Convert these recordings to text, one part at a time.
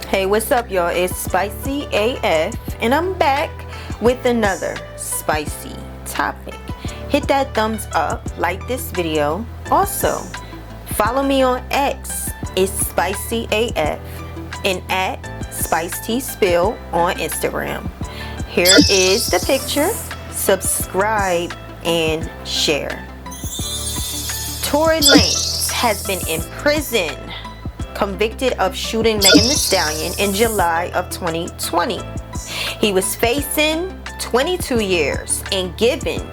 Hey, what's up, y'all? It's Spicy AF, and I'm back with another spicy topic. Hit that thumbs up, like this video. Also, follow me on X. It's Spicy AF and at SpiceTSpill on Instagram. Here is the picture. Subscribe and share. Tory Lanez has been in prison, convicted of shooting Megan Thee Stallion in July of 2020. He was facing 22 years and given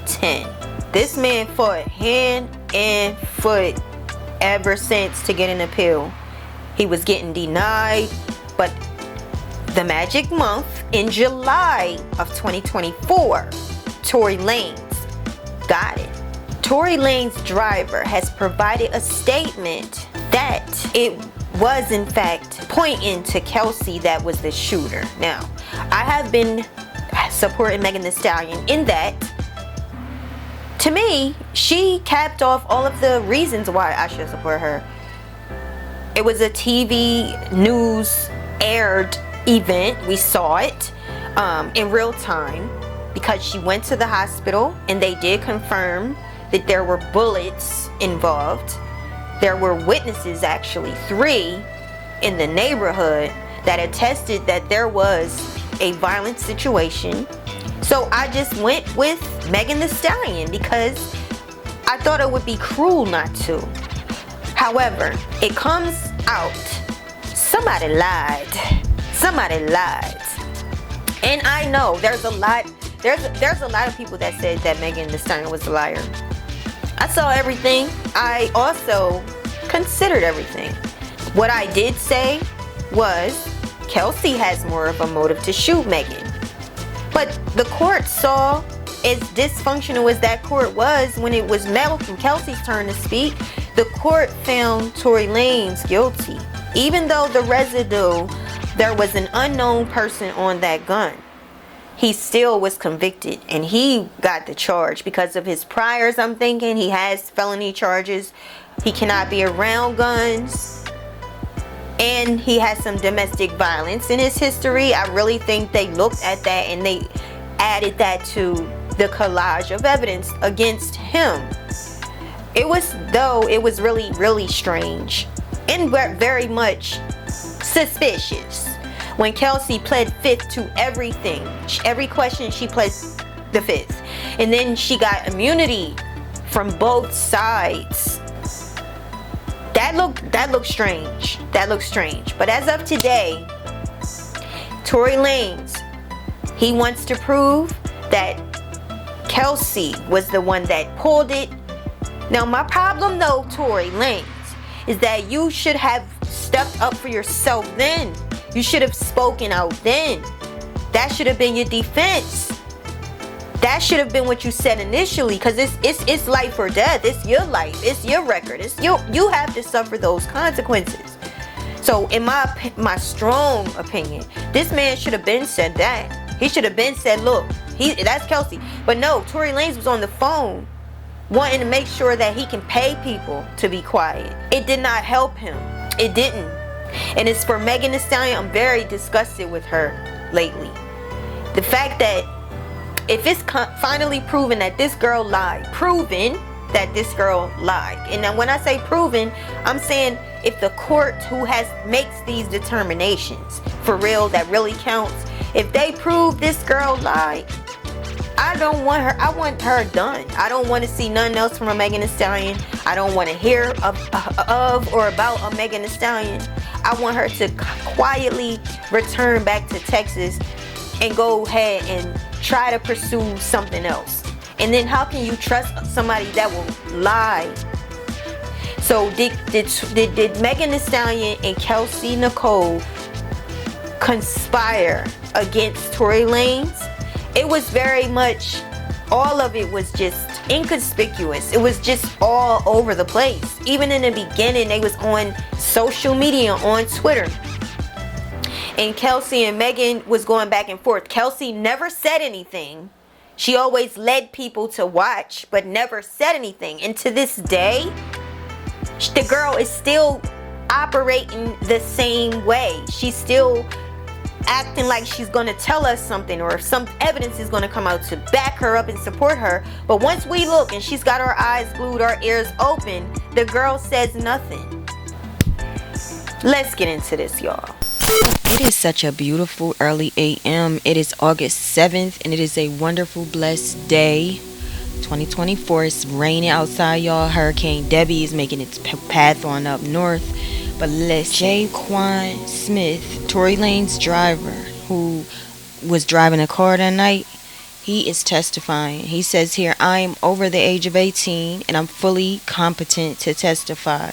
10. This man fought hand and foot ever since to get an appeal. He was getting denied, but the magic month in July of 2024, Tory Lanez got it. Tory Lanez's driver has provided a statement that it was in fact pointing to Kelsey that was the shooter. Now, I have been supporting Megan Thee Stallion in that, to me, she capped off all of the reasons why I should support her. It was a TV news aired event. We saw it in real time because she went to the hospital and they did confirm that there were bullets involved. There were witnesses, actually 3 in the neighborhood, that attested that there was a violent situation. So I just went with Megan Thee Stallion because I thought it would be cruel not to. However, it comes out somebody lied. Somebody lied. And I know there's a lot of people that said that Megan Thee Stallion was a liar. I saw everything. I also considered everything. What I did say was Kelsey has more of a motive to shoot Megan. But the court saw, as dysfunctional as that court was when it was Mel and Kelsey's turn to speak, the court found Tory Lanez guilty. Even though the residue, there was an unknown person on that gun, he still was convicted and he got the charge because of his priors. I'm thinking he has felony charges. He cannot be around guns. And he has some domestic violence in his history. I really think they looked at that and they added that to the collage of evidence against him. It was really, really strange and very much suspicious. When Kelsey pled fifth to everything, every question she pled the fifth. And then she got immunity from both sides. That looked strange. That looked strange. But as of today, Tory Lanez, he wants to prove that Kelsey was the one that pulled it. Now, my problem though, Tory Lanez, is that you should have stepped up for yourself then. You should have spoken out then. That should have been your defense. That should have been what you said initially, because it's life or death. It's your life. It's your record. It's you have to suffer those consequences. So in my strong opinion, this man should have been said that. He should have been said, look, that's Kelsey. But no, Tory Lanez was on the phone wanting to make sure that he can pay people to be quiet. It did not help him. It didn't. And it's for Megan Thee Stallion, I'm very disgusted with her lately. The fact that if it's finally proven that this girl lied, and now when I say proven, I'm saying if the court who makes these determinations for real, that really counts, if they prove this girl lied, I don't want her. I want her done. I don't want to see nothing else from a Megan Thee Stallion. I don't want to hear of or about a Megan Thee Stallion. I want her to quietly return back to Texas and go ahead and try to pursue something else. And then how can you trust somebody that will lie? So did Megan Thee Stallion and Kelsey Nicole conspire against Tory Lanez? It was very much, all of it was just inconspicuous. It was just all over the place. Even in the beginning, they was on social media, on Twitter. And Kelsey and Megan was going back and forth. Kelsey never said anything. She always led people to watch, but never said anything. And to this day, the girl is still operating the same way. She's still acting like she's gonna tell us something, or some evidence is gonna come out to back her up and support her. But once we look and she's got her eyes glued, our ears open, the girl says nothing. Let's get into this, y'all. It is such a beautiful early AM. It is August 7th and it is a wonderful, blessed day. 2024. It's raining outside, y'all. Hurricane Debbie is making its path on up north. But let's Quan Smith, Tory Lanez driver, who was driving a car that night, he is testifying. He says here, I am over the age of 18 and I'm fully competent to testify.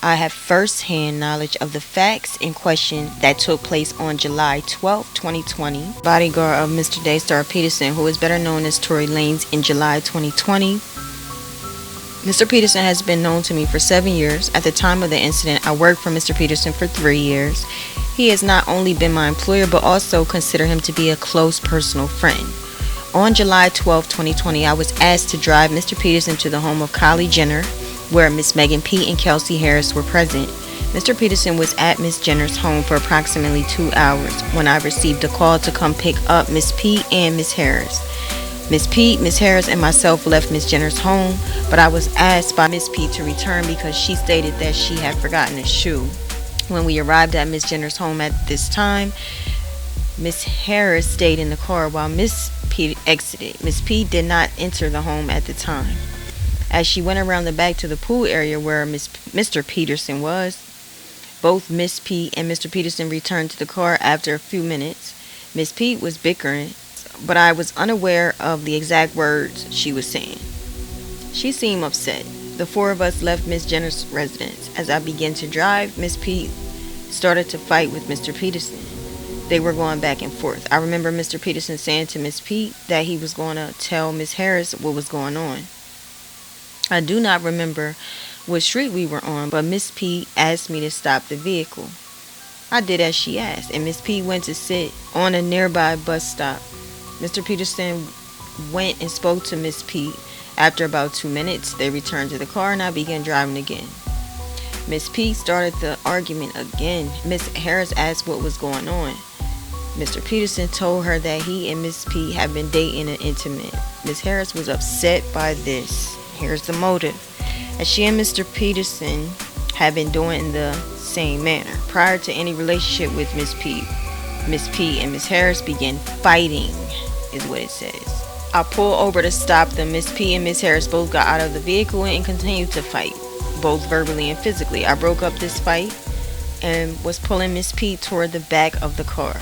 I have first-hand knowledge of the facts in question that took place on July 12, 2020. Bodyguard of Mr. Daystar Peterson, who is better known as Tory Lanez, in July 2020. Mr. Peterson has been known to me for 7 years. At the time of the incident, I worked for Mr. Peterson for 3 years. He has not only been my employer, but also consider him to be a close personal friend. On July 12, 2020, I was asked to drive Mr. Peterson to the home of Kylie Jenner, where Miss Megan P and Kelsey Harris were present. Mr. Peterson was at Miss Jenner's home for approximately 2 hours when I received a call to come pick up Miss P and Miss Harris. Miss P, Miss Harris, and myself left Miss Jenner's home, but I was asked by Miss P to return because she stated that she had forgotten a shoe. When we arrived at Miss Jenner's home at this time, Miss Harris stayed in the car while Miss P exited. Miss P did not enter the home at the time. As she went around the back to the pool area where Mr. Peterson was, both Miss P and Mr. Peterson returned to the car after a few minutes. Miss P was bickering, but I was unaware of the exact words she was saying. She seemed upset. The four of us left Miss Jenner's residence. As I began to drive, Miss P started to fight with Mr. Peterson. They were going back and forth. I remember Mr. Peterson saying to Miss P that he was going to tell Miss Harris what was going on. I do not remember what street we were on, but Miss P asked me to stop the vehicle. I did as she asked, and Miss P went to sit on a nearby bus stop. Mr. Peterson went and spoke to Miss P. After about 2 minutes, they returned to the car and I began driving again. Miss P started the argument again. Miss Harris asked what was going on. Mr. Peterson told her that he and Miss P had been dating and intimate. Miss Harris was upset by this. Here's the motive. As she and Mr. Peterson had been doing in the same manner. Prior to any relationship with Miss P and Miss Harris began fighting, is what it says. I pulled over to stop them. Miss P and Miss Harris both got out of the vehicle and continued to fight, both verbally and physically. I broke up this fight and was pulling Miss P toward the back of the car.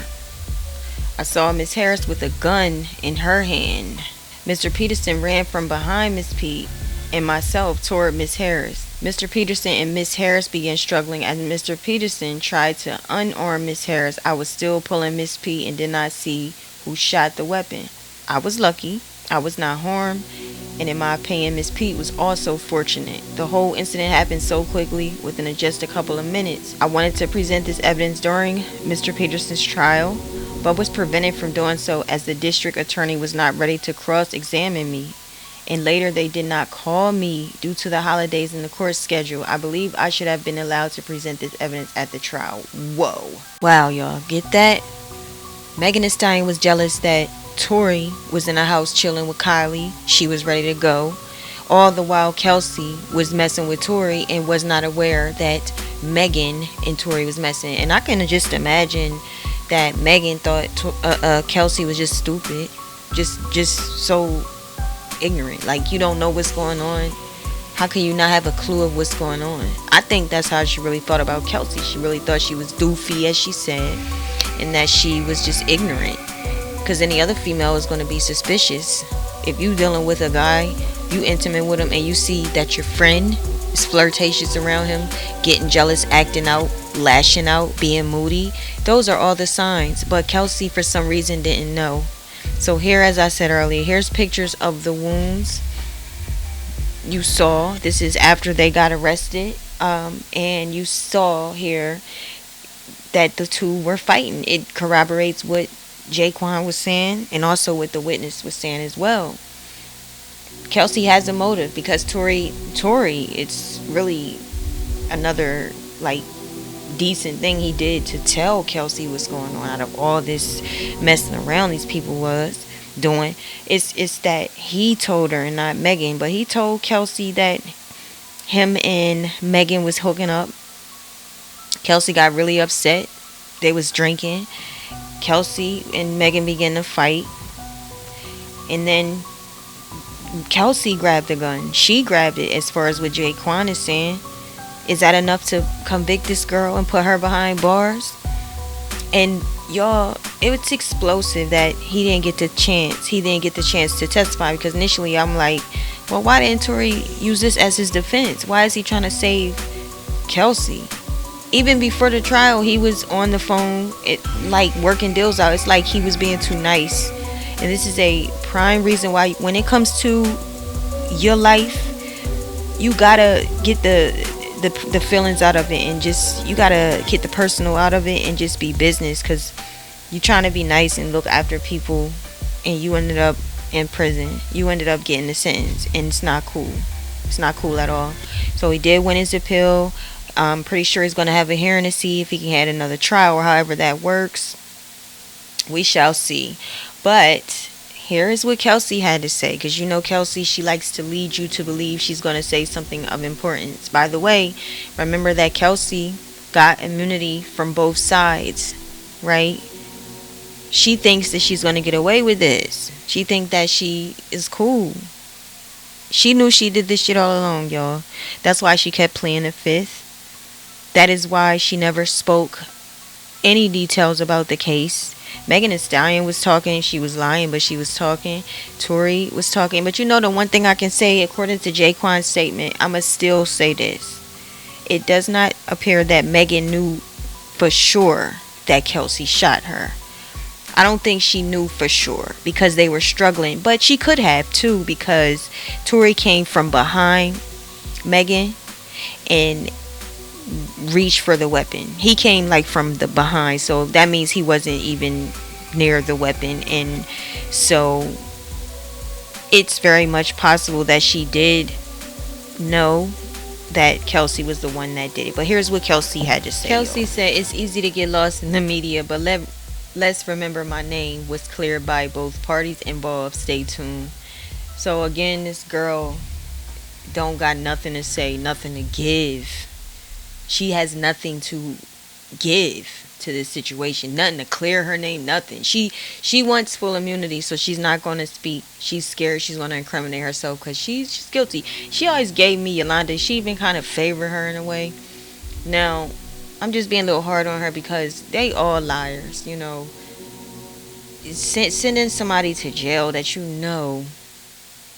I saw Miss Harris with a gun in her hand. Mr. Peterson ran from behind Miss P and myself toward Miss Harris. Mr. Peterson and Miss Harris began struggling. As Mr. Peterson tried to unarm Miss Harris, I was still pulling Miss P and did not see who shot the weapon. I was lucky. I was not harmed. And in my opinion, Miss P was also fortunate. The whole incident happened so quickly, within just a couple of minutes. I wanted to present this evidence during Mr. Peterson's trial, but was prevented from doing so as the district attorney was not ready to cross-examine me. And later they did not call me due to the holidays in the court schedule. I believe I should have been allowed to present this evidence at the trial. Whoa. Wow, y'all. Get that? Megan Thee Stallion was jealous that Tory was in the house chilling with Kylie. She was ready to go. All the while Kelsey was messing with Tory and was not aware that Megan and Tory was messing. And I can just imagine that Megan thought Kelsey was just stupid. Just so ignorant. Like, you don't know what's going on. How can you not have a clue of what's going on? I think that's how she really thought about Kelsey. She really thought she was doofy, as she said, and that she was just ignorant. Because any other female is going to be suspicious. If you dealing with a guy, you intimate with him, and you see that your friend is flirtatious around him, getting jealous, acting out, lashing out, being moody, those are all the signs. But Kelsey, for some reason, didn't know. So here, as I said earlier, here's pictures of the wounds you saw. This is after they got arrested. And you saw here that the two were fighting. It corroborates what Quan was saying and also what the witness was saying as well. Kelsey has a motive because Tory, it's really another, like, decent thing he did to tell Kelsey what's going on out of all this messing around these people was doing. It's that he told her and not Megan, but he told Kelsey that him and Megan was hooking up. Kelsey got really upset. They was drinking. Kelsey and Megan began to fight. And then Kelsey grabbed the gun. She grabbed it, as far as what Quan is saying. Is that enough to convict this girl and put her behind bars? And y'all, it was explosive that he didn't get the chance. He didn't get the chance to testify, because initially I'm like, well, why didn't Tory use this as his defense? Why is he trying to save Kelsey? Even before the trial, he was on the phone, like working deals out. It's like he was being too nice. And this is a prime reason why, when it comes to your life, you gotta get the feelings out of it, and just, you gotta get the personal out of it and just be business, because you trying to be nice and look after people, and you ended up in prison. You ended up getting the sentence, and it's not cool. It's not cool at all. So he did win his appeal. I'm pretty sure he's going to have a hearing to see if he can have another trial, or however that works. We shall see. But here is what Kelsey had to say, because you know Kelsey, she likes to lead you to believe she's going to say something of importance. By the way, remember that Kelsey got immunity from both sides, right? She thinks that she's going to get away with this. She thinks that she is cool. She knew she did this shit all along, y'all. That's why she kept playing the fifth. That is why she never spoke any details about the case. Megan and Stallion was talking. She was lying, but she was talking. Tory was talking. But you know, the one thing I can say, according to Jaquan's statement, I must still say this. It does not appear that Megan knew for sure that Kelsey shot her. I don't think she knew for sure, because they were struggling. But she could have too, because Tory came from behind Megan and reached for the weapon. He came like from the behind, so that means he wasn't even near the weapon. And so it's very much possible that she did know that Kelsey was the one that did it. But here's what Kelsey had to say. Kelsey said, it's easy to get lost in the media, but let's remember my name was cleared by both parties involved. Stay tuned. So again, this girl don't got nothing to say, nothing to give. She has nothing to give to this situation, nothing to clear her name, nothing. She wants full immunity, so she's not going to speak. She's scared she's going to incriminate herself, because she's guilty. She always gave me Yolanda. She even kind of favored her in a way. Now, I'm just being a little hard on her, because they all liars, you know. Sending somebody to jail that you know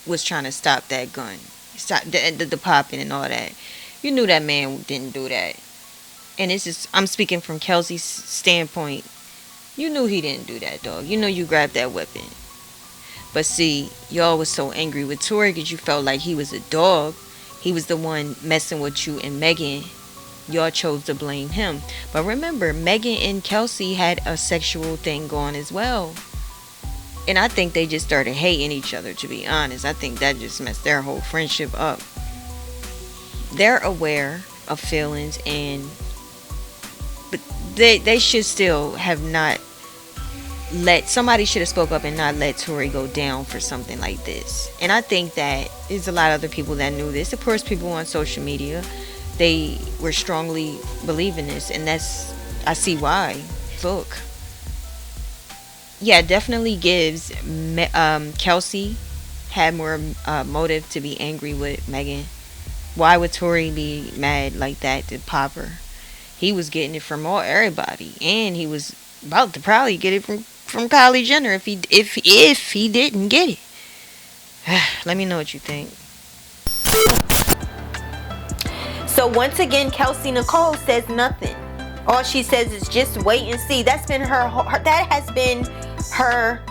was trying to stop that gun, stop the popping and all that. You knew that man didn't do that. And it's just, I'm speaking from Kelsey's standpoint. You knew he didn't do that, dog. You know you grabbed that weapon. But see, y'all was so angry with Tory because you felt like he was a dog. He was the one messing with you and Megan. Y'all chose to blame him. But remember, Megan and Kelsey had a sexual thing going as well. And I think they just started hating each other, to be honest. I think that just messed their whole friendship up. They're aware of feelings, but they should still have not somebody should have spoke up and not let Tory go down for something like this. And I think that there's a lot of other people that knew this. Of course, people on social media, they were strongly believing this, and I see why. Look, yeah, it definitely gives Kelsey had more motive to be angry with Megan. Why would Tory be mad like that to pop her? He was getting it from everybody, and he was about to probably get it from Kylie Jenner if he didn't get it. Let me know what you think. So once again, Kelsey Nicole says nothing. All she says is just wait and see. That has been her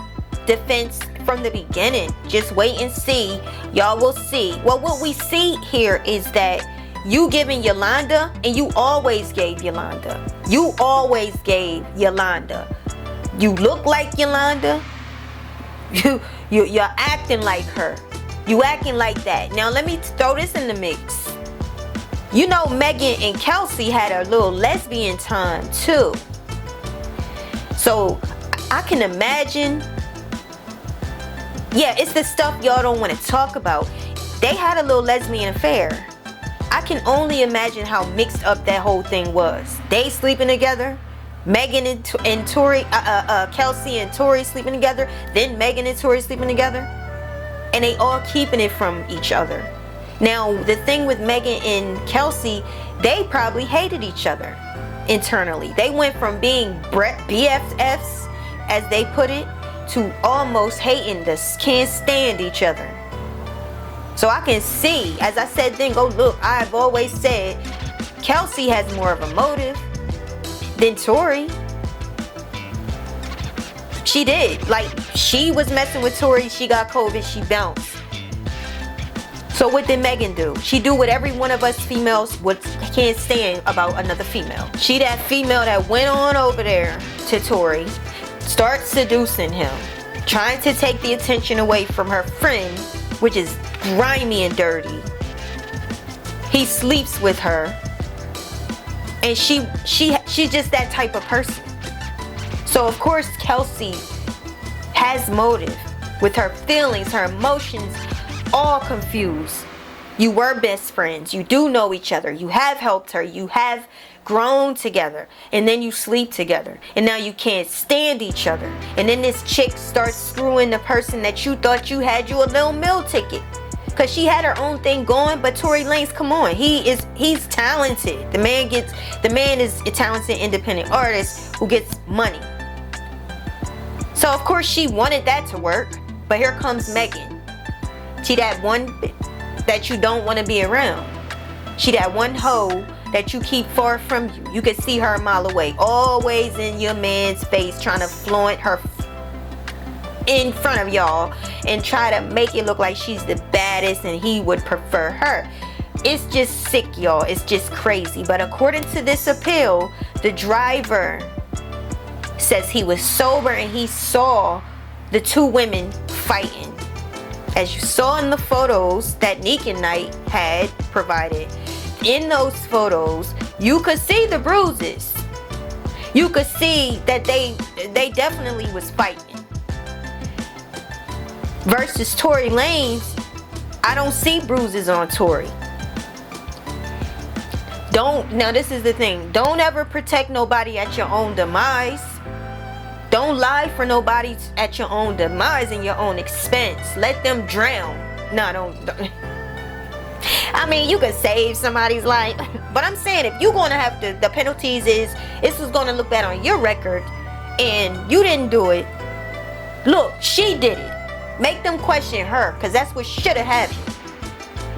defense from the beginning. Just wait and see. Y'all will see. Well, what we see here is that you giving Yolanda, and you always gave Yolanda. You always gave Yolanda. You look like Yolanda. You're acting like her. You acting like that. Now let me throw this in the mix. You know, Megan and Kelsey had a little lesbian time too. So I can imagine. Yeah, it's the stuff y'all don't want to talk about. They had a little lesbian affair. I can only imagine how mixed up that whole thing was. They sleeping together. Megan and Tory, Kelsey and Tory sleeping together. Then Megan and Tory sleeping together. And they all keeping it from each other. Now, the thing with Megan and Kelsey, they probably hated each other internally. They went from being BFFs, as they put it, to almost hating this, can't stand each other. So I can see, as I said then, go look, I've always said Kelsey has more of a motive than Tory. She did. Like, she was messing with Tory, she got COVID, she bounced. So what did Megan do? She do what every one of us females can't stand about another female. She that female that went on over there to Tory, start seducing him, trying to take the attention away from her friend, which is grimy and dirty. He sleeps with her, and she's just that type of person. So of course Kelsey has motive with her feelings, her emotions, all confused. You were best friends. You do know each other. You have helped her. You have grown together. And then you sleep together. And now you can't stand each other. And then this chick starts screwing the person that you thought you had you a little meal ticket. Because she had her own thing going. But Tory Lanez, come on. He's talented. The man is a talented independent artist who gets money. So of course she wanted that to work. But here comes Megan. She that one that you don't want to be around. She that one hoe that you keep far from you. You can see her a mile away. Always in your man's face, trying to flaunt her in front of y'all and try to make it look like she's the baddest and he would prefer her. It's just sick, y'all. It's just crazy. But according to this appeal, the driver says he was sober and he saw the two women fighting. As you saw in the photos that Neek and Knight had provided, in those photos, you could see the bruises. You could see that they definitely was fighting. Versus Tory Lanez, I don't see bruises on Tory. Now this is the thing. Don't ever protect nobody at your own demise. Don't lie for nobody at your own demise and your own expense. Let them drown. No, don't. I mean, you could save somebody's life. But I'm saying, if you're going to have the penalties is, this is going to look bad on your record and you didn't do it. Look, she did it. Make them question her, because that's what should have happened.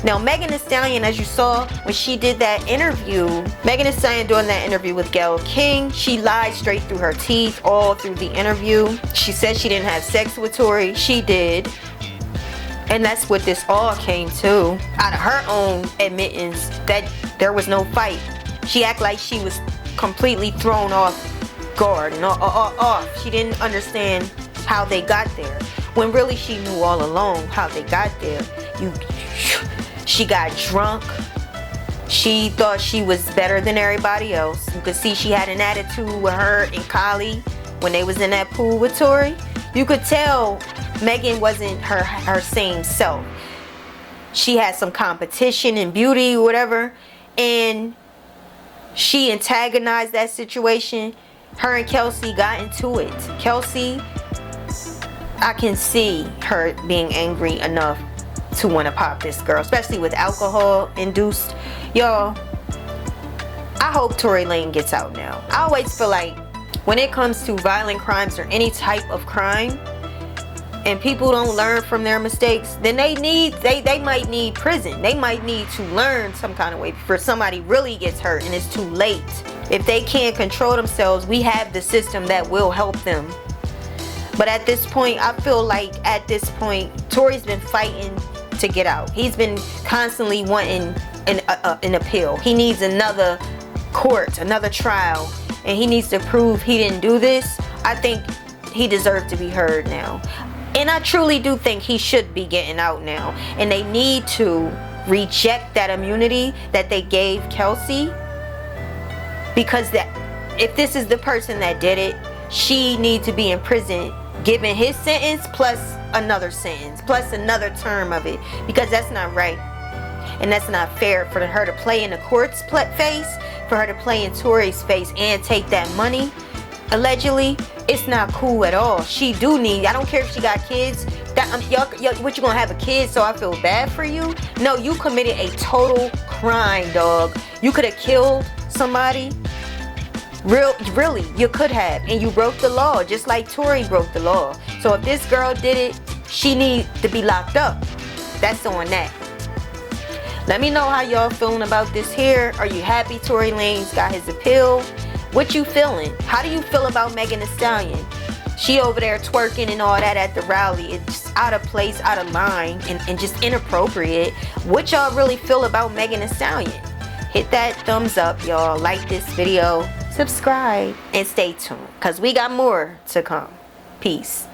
Now, Megan Thee Stallion, as you saw when she did that interview, Megan Thee Stallion doing that interview with Gayle King, she lied straight through her teeth all through the interview. She said she didn't have sex with Tory. She did. And that's what this all came to. Out of her own admittance that there was no fight. She acted like she was completely thrown off guard and off. She didn't understand how they got there. When really she knew all along how they got there. She got drunk. She thought she was better than everybody else. You could see she had an attitude with her and Kylie when they was in that pool with Tory. You could tell Megan wasn't her same self. She had some competition in beauty or whatever, and she antagonized that situation. Her and Kelsey got into it. Kelsey, I can see her being angry enough to want to pop this girl, especially with alcohol induced. Y'all, I hope Tory Lanez gets out now. I always feel like when it comes to violent crimes or any type of crime and people don't learn from their mistakes, then they might need prison. They might need to learn some kind of way before somebody really gets hurt and it's too late. If they can't control themselves, we have the system that will help them. But at this point, I feel like at this point, Tory's been fighting to get out. He's been constantly wanting an appeal. He needs another court, another trial, and he needs to prove he didn't do this. I think he deserves to be heard now. And I truly do think he should be getting out now. And they need to reject that immunity that they gave Kelsey, because that if this is the person that did it, she needs to be in prison, given his sentence plus another sentence plus another term of it, because that's not right and that's not fair for her to play in the court's face, for her to play in Tory's face and take that money allegedly. It's not cool at all. She do need, I don't care if she got kids, that y'all, what, you gonna have a kid so I feel bad for you? No, you committed a total crime, dog. You could have killed somebody. Really, you could have, and you broke the law just like Tory broke the law. So if this girl did it, she needs to be locked up. That's on that. Let me know how y'all feeling about this here. Are you happy Tory Lanez got his appeal? What you feeling? How do you feel about Megan Thee Stallion? She over there twerking and all that at the rally. It's just out of place, out of line, and just inappropriate. What y'all really feel about Megan Thee Stallion? Hit that thumbs up, y'all. Like this video, subscribe, and stay tuned, because we got more to come. Peace.